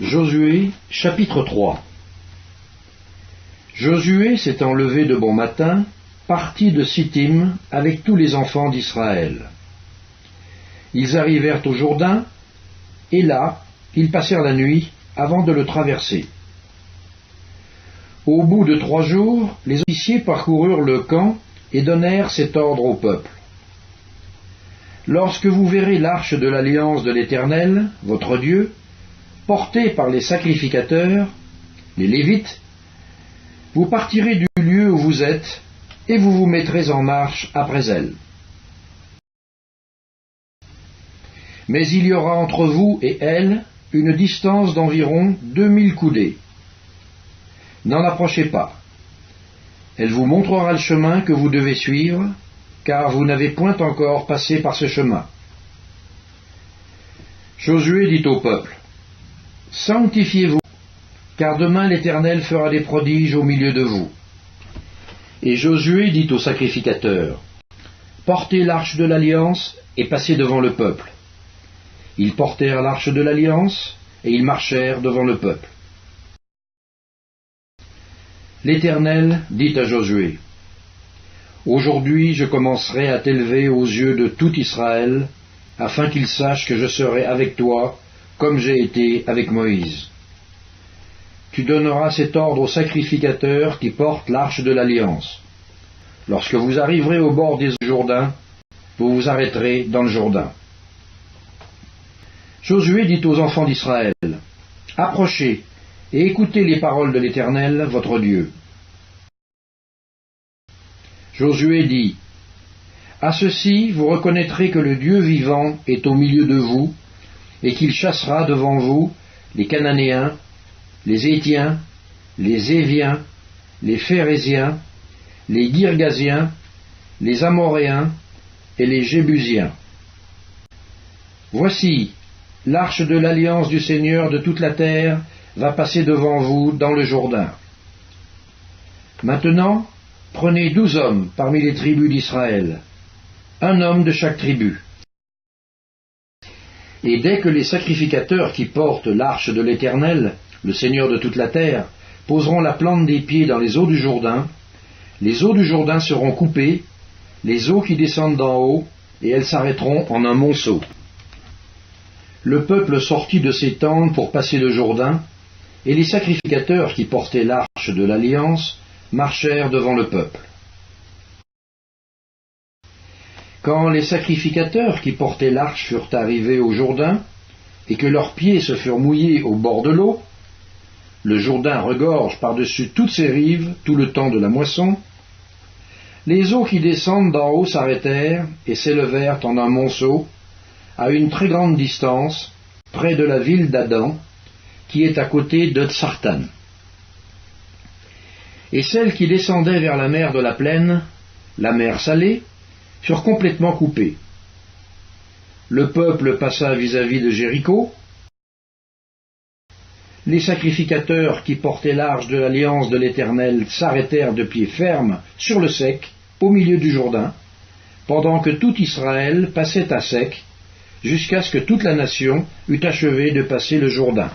Josué, chapitre 3. Josué s'étant levé de bon matin, partit de Sittim avec tous les enfants d'Israël. Ils arrivèrent au Jourdain, et là, ils passèrent la nuit avant de le traverser. Au bout de 3 jours, les officiers parcoururent le camp et donnèrent cet ordre au peuple. Lorsque vous verrez l'arche de l'alliance de l'Éternel, votre Dieu, portée par les sacrificateurs, les Lévites, vous partirez du lieu où vous êtes, et vous vous mettrez en marche après elle. Mais il y aura entre vous et elle une distance d'environ 2000 coudées. N'en approchez pas. Elle vous montrera le chemin que vous devez suivre, car vous n'avez point encore passé par ce chemin. Josué dit au peuple: Sanctifiez-vous, car demain l'Éternel fera des prodiges au milieu de vous. Et Josué dit aux sacrificateurs: Portez l'arche de l'Alliance et passez devant le peuple. Ils portèrent l'arche de l'Alliance et ils marchèrent devant le peuple. L'Éternel dit à Josué: Aujourd'hui je commencerai à t'élever aux yeux de tout Israël, afin qu'ils sachent que je serai avec toi, comme j'ai été avec Moïse. Tu donneras cet ordre aux sacrificateurs qui portent l'arche de l'Alliance. Lorsque vous arriverez au bord des Jourdains, vous vous arrêterez dans le Jourdain. Josué dit aux enfants d'Israël: Approchez et écoutez les paroles de l'Éternel, votre Dieu. Josué dit: À ceci vous reconnaîtrez que le Dieu vivant est au milieu de vous, et qu'il chassera devant vous les Cananéens, les Hétiens, les Éviens, les Phéréziens, les Girgasiens, les Amoréens et les Jébusiens. Voici, l'arche de l'alliance du Seigneur de toute la terre va passer devant vous dans le Jourdain. Maintenant, prenez 12 hommes parmi les tribus d'Israël, un homme de chaque tribu. Et dès que les sacrificateurs qui portent l'arche de l'Éternel, le Seigneur de toute la terre, poseront la plante des pieds dans les eaux du Jourdain, les eaux du Jourdain seront coupées, les eaux qui descendent d'en haut, et elles s'arrêteront en un monceau. Le peuple sortit de ses tentes pour passer le Jourdain, et les sacrificateurs qui portaient l'arche de l'Alliance marchèrent devant le peuple. Quand les sacrificateurs qui portaient l'arche furent arrivés au Jourdain, et que leurs pieds se furent mouillés au bord de l'eau, le Jourdain regorge par-dessus toutes ses rives tout le temps de la moisson, les eaux qui descendent d'en haut s'arrêtèrent et s'élevèrent en un monceau, à une très grande distance, près de la ville d'Addan, qui est à côté de Tsartan. Et celles qui descendaient vers la mer de la plaine, la mer Salée, furent complètement coupées. Le peuple passa vis-à-vis de Jéricho. Les sacrificateurs qui portaient l'arche de l'alliance de l'Éternel s'arrêtèrent de pied ferme sur le sec, au milieu du Jourdain, pendant que tout Israël passait à sec, jusqu'à ce que toute la nation eût achevé de passer le Jourdain.